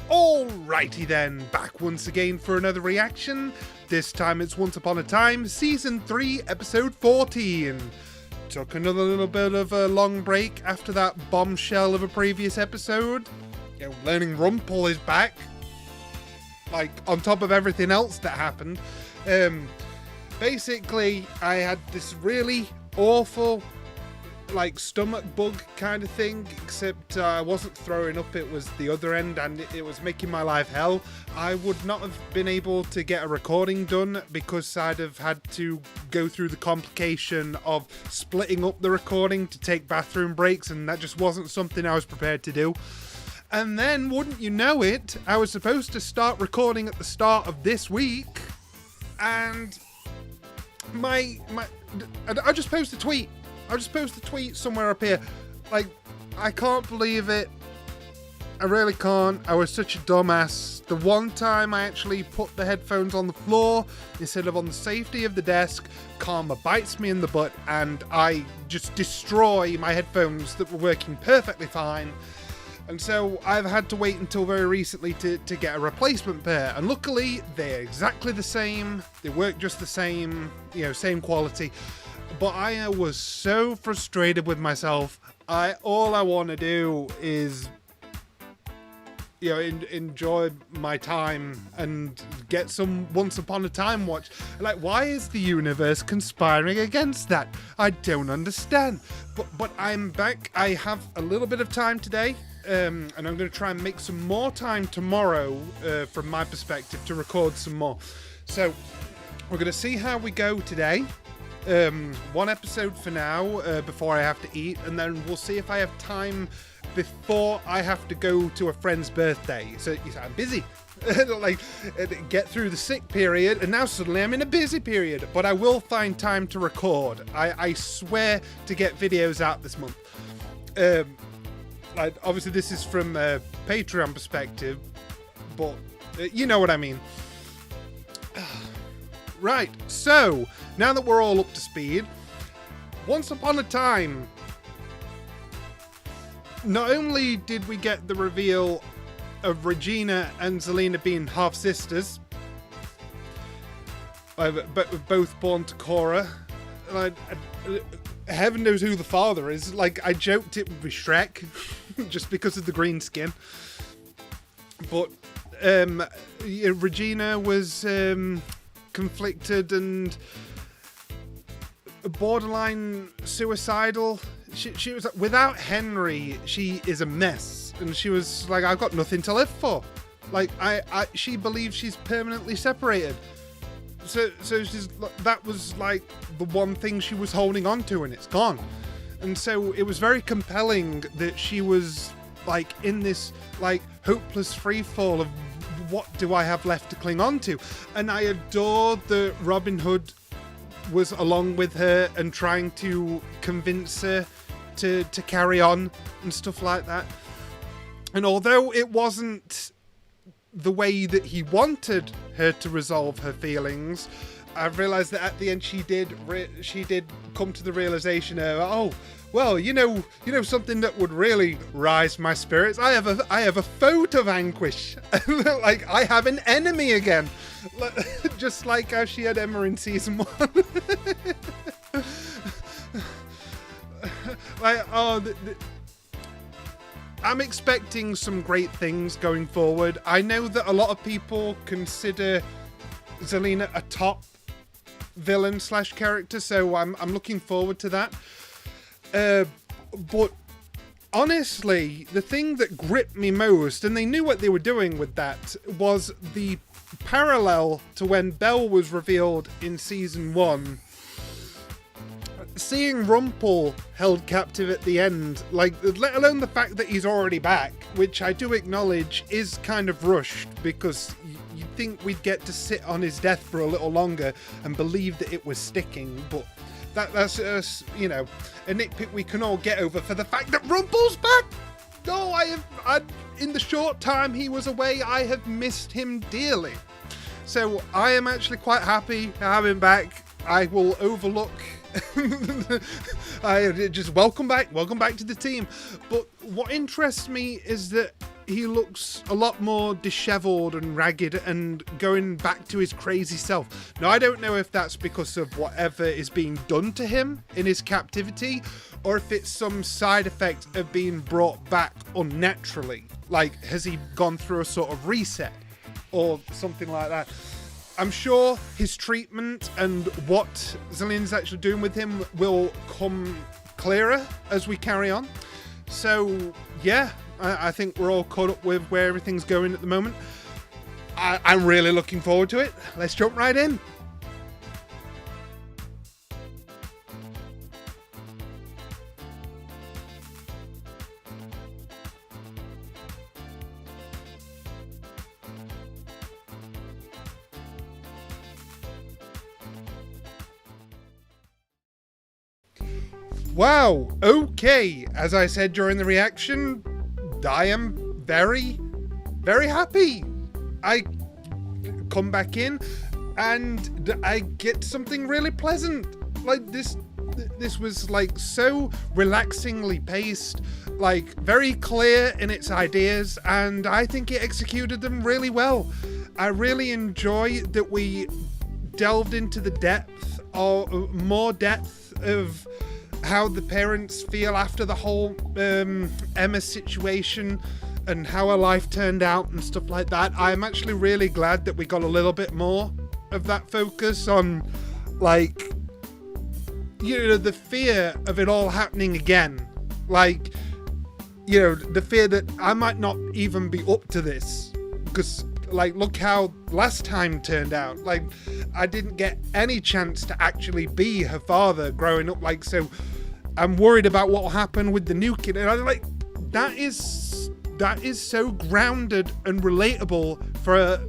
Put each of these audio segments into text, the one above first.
Alrighty then, back once again for another reaction. This time it's Once Upon a Time, Season 3, Episode 14. Took another little bit of a long break after that bombshell of a previous episode. You know, learning Rumpel is back. Like, on top of everything else that happened. Basically, I had this really awful, like, stomach bug kind of thing, except I wasn't throwing up, it was the other end, and it was making my life hell. I would not have been able to get a recording done because I'd have had to go through the complication of splitting up the recording to take bathroom breaks, and that just wasn't something I was prepared to do. And then, wouldn't you know it, I was supposed to start recording at the start of this week, and I just posted a tweet. I just posted a tweet somewhere up here. Like, I can't believe it. I really can't. I was such a dumbass. The one time I actually put the headphones on the floor instead of on the safety of the desk, karma bites me in the butt and I just destroy my headphones that were working perfectly fine. And so I've had to wait until very recently to get a replacement pair. And luckily, they're exactly the same. They work just the same, you know, same quality. But I was so frustrated with myself. All I want to do is, you know, enjoy my time and get some Once Upon a Time watch. Like, why is the universe conspiring against that? I don't understand. But I'm back. I have a little bit of time today. And I'm going to try and make some more time tomorrow, from my perspective, to record some more. So, we're going to see how we go today. One episode for now, before I have to eat, and then we'll see if I have time before I have to go to a friend's birthday. So I'm busy. Like, get through the sick period, and now suddenly I'm in a busy period. But I will find time to record. I swear to get videos out this month. Like, obviously this is from a Patron perspective, but you know what I mean. Right, so now that we're all up to speed, Once Upon a Time, not only did we get the reveal of Regina and Zelina being half-sisters, but both born to Korra, heaven knows who the father is. Like, I joked it would be Shrek, just because of the green skin. But Regina was conflicted and borderline suicidal. She was without Henry. She is a mess, and she was like, I've got nothing to live for. Like, she believes she's permanently separated. So that was like the one thing she was holding on to, and it's gone. And so it was very compelling that she was like in this like hopeless free fall of what do I have left to cling on to. And I adored that Robin Hood was along with her and trying to convince her to carry on and stuff like that. And although it wasn't the way that he wanted her to resolve her feelings, I've realised that at the end she did come to the realisation of, oh, well, you know something that would really rise my spirits. I have a foe to vanquish. Like, I have an enemy again, just like how she had Emma in season 1. Like, oh. I'm expecting some great things going forward. I know that a lot of people consider Zelina a top villain / character, so I'm looking forward to that. But honestly, the thing that gripped me most, and they knew what they were doing with that, was the parallel to when Belle was revealed in season 1. Seeing Rumpel held captive at the end, like, let alone the fact that he's already back, which I do acknowledge is kind of rushed, because you'd think we'd get to sit on his death for a little longer and believe that it was sticking, but that's you know, a nitpick we can all get over for the fact that Rumpel's back. No, in the short time he was away, I have missed him dearly. So I am actually quite happy to have him back. I will overlook I just welcome back to the team. But what interests me is that he looks a lot more disheveled and ragged and going back to his crazy self. Now, I don't know if that's because of whatever is being done to him in his captivity, or if it's some side effect of being brought back unnaturally. Like, has he gone through a sort of reset or something like that? I'm sure his treatment and what Zillion's actually doing with him will come clearer as we carry on. So, yeah, I think we're all caught up with where everything's going at the moment. I'm really looking forward to it. Let's jump right in. Wow, okay, as I said during the reaction, I am very, very happy. I come back in and I get something really pleasant. Like this was like so relaxingly paced, like very clear in its ideas, and I think it executed them really well. I really enjoy that we delved into the depth, or more depth of how the parents feel after the whole Emma situation and how her life turned out and stuff like that. I'm actually really glad that we got a little bit more of that focus on, like, you know, the fear of it all happening again. Like, you know, the fear that I might not even be up to this, because, like, look how last time turned out. Like, I didn't get any chance to actually be her father growing up. Like, so I'm worried about what will happen with the new kid. And I'm like, that is so grounded and relatable for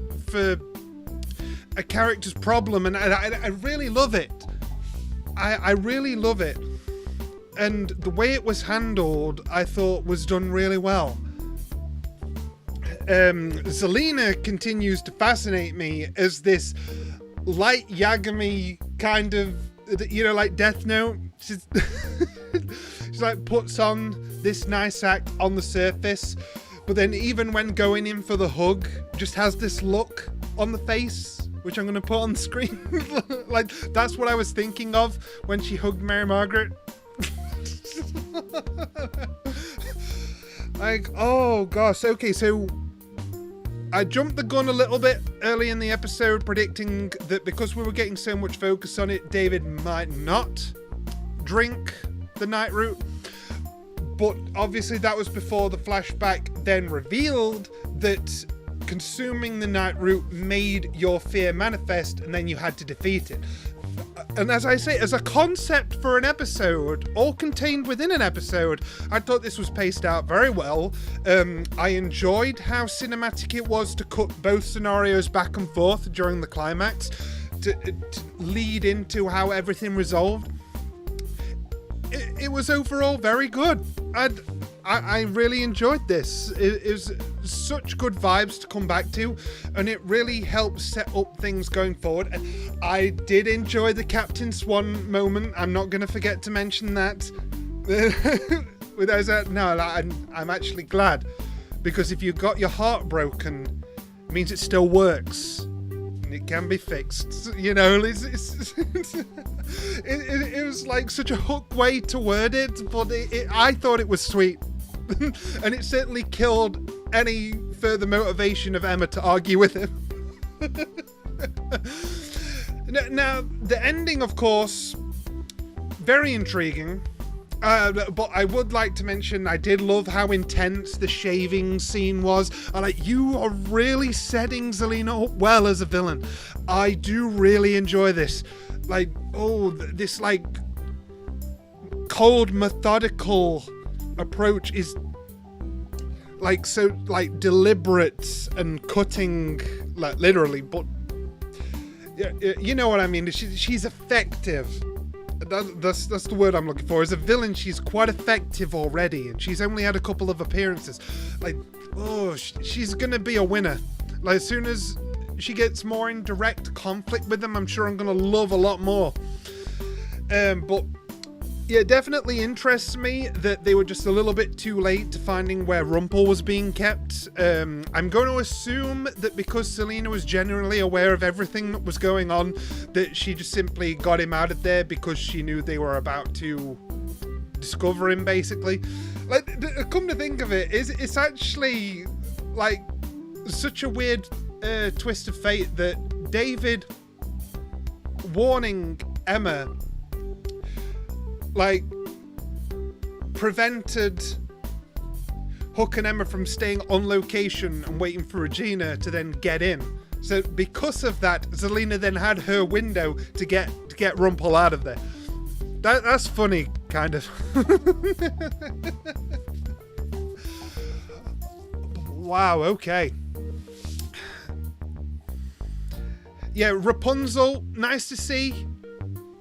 a character's problem. And I really love it. I really love it. And the way it was handled, I thought was done really well. Zelina continues to fascinate me as this light Yagami kind of, you know, like Death Note. She's like puts on this nice act on the surface, but then even when going in for the hug, just has this look on the face, which I'm going to put on the screen. Like, that's what I was thinking of when she hugged Mary Margaret. Like, oh gosh. Okay, so I jumped the gun a little bit early in the episode, predicting that because we were getting so much focus on it, David might not drink the night root. But obviously that was before the flashback then revealed that consuming the night root made your fear manifest, and then you had to defeat it. And as I say, as a concept for an episode, all contained within an episode, I thought this was paced out very well. I enjoyed how cinematic it was to cut both scenarios back and forth during the climax to lead into how everything resolved. It was overall very good. I really enjoyed this. It was such good vibes to come back to, and it really helped set up things going forward. And I did enjoy the Captain Swan moment. I'm not going to forget to mention that. With those, no, I'm actually glad, because if you got your heart broken, it means it still works. And it can be fixed, you know. It was like such a hook way to word it, but I thought it was sweet. And it certainly killed any further motivation of Emma to argue with him. Now, the ending, of course, very intriguing. But I would like to mention, I did love how intense the shaving scene was. You are really setting Zelina up well as a villain. I do really enjoy this. This cold, methodical approach is so deliberate and cutting, literally, but you know what I mean. She's effective. That's the word I'm looking for. As a villain, she's quite effective already, and she's only had a couple of appearances. She's gonna be a winner. As soon as she gets more in direct conflict with them, I'm sure I'm gonna love a lot more. But Yeah, it definitely interests me that they were just a little bit too late to finding where Rumpel was being kept. I'm going to assume that because Selena was generally aware of everything that was going on, that she just simply got him out of there because she knew they were about to discover him, basically. Like, come to think of it, it's actually like such a weird twist of fate that David warning Emma like prevented Hook and Emma from staying on location and waiting for Regina to then get in. So because of that, Zelina then had her window to get Rumpel out of there. That's funny, kind of. Wow, okay. Yeah, Rapunzel, nice to see.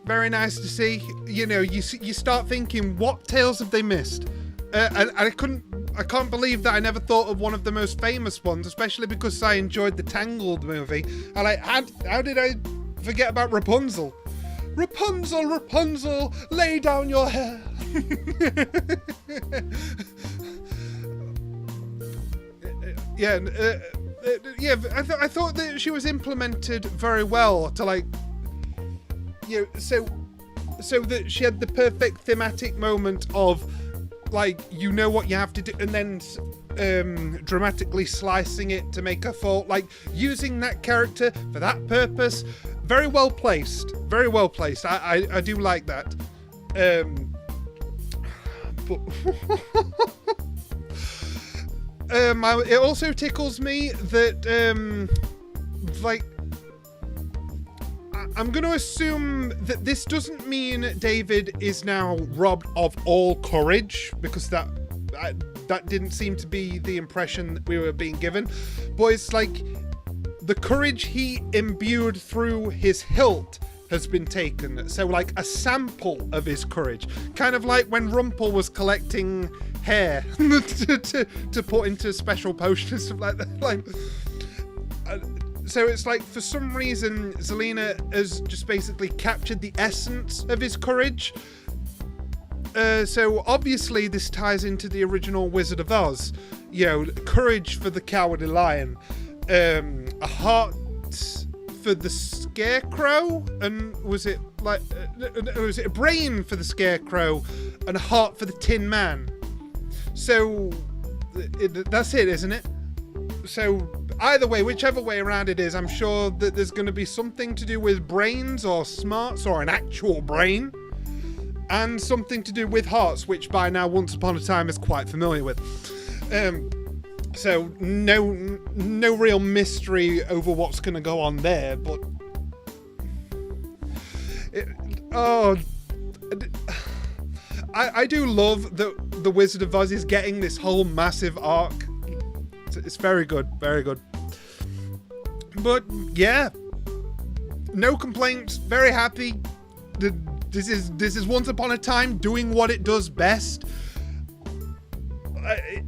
Very nice to see. You know, you start thinking, what tales have they missed? And I can't believe that I never thought of one of the most famous ones, especially because I enjoyed the Tangled movie. And how did I forget about Rapunzel? Rapunzel, Rapunzel, lay down your hair. Yeah, I thought that she was implemented very well to like. You know, so that she had the perfect thematic moment of like, you know what you have to do, and then dramatically slicing it to make her fall, like using that character for that purpose. Very well placed, very well placed. I do like that. But it also tickles me that like, I'm going to assume that this doesn't mean David is now robbed of all courage, because that didn't seem to be the impression that we were being given. But it's like the courage he imbued through his hilt has been taken. So like a sample of his courage. Kind of like when Rumpel was collecting hair to put into special potions and stuff like that. Like... So it's like, for some reason, Zelina has just basically captured the essence of his courage. So obviously this ties into the original Wizard of Oz. You know, courage for the Cowardly Lion, a heart for the Scarecrow, and was it a brain for the Scarecrow, and a heart for the Tin Man? So that's it, isn't it? So either way, whichever way around it is, I'm sure that there's going to be something to do with brains or smarts or an actual brain, and something to do with hearts, which by now Once Upon a Time is quite familiar with. So no real mystery over what's going to go on there, but I do love that the Wizard of Oz is getting this whole massive arc. It's very good, very good. But yeah, no complaints. Very happy. This is Once Upon a Time doing what it does best.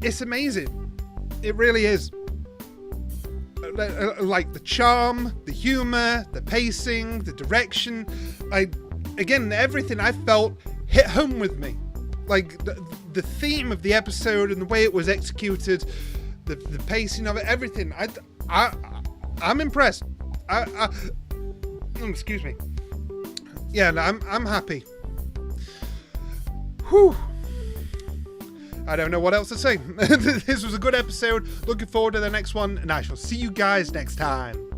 It's amazing. It really is. Like the charm, the humor, the pacing, the direction. Again, everything I felt hit home with me. Like the theme of the episode and the way it was executed. The pacing of it, everything. I'm impressed. Excuse me. Yeah, no, I'm happy. Whew. I don't know what else to say. This was a good episode. Looking forward to the next one, and I shall see you guys next time.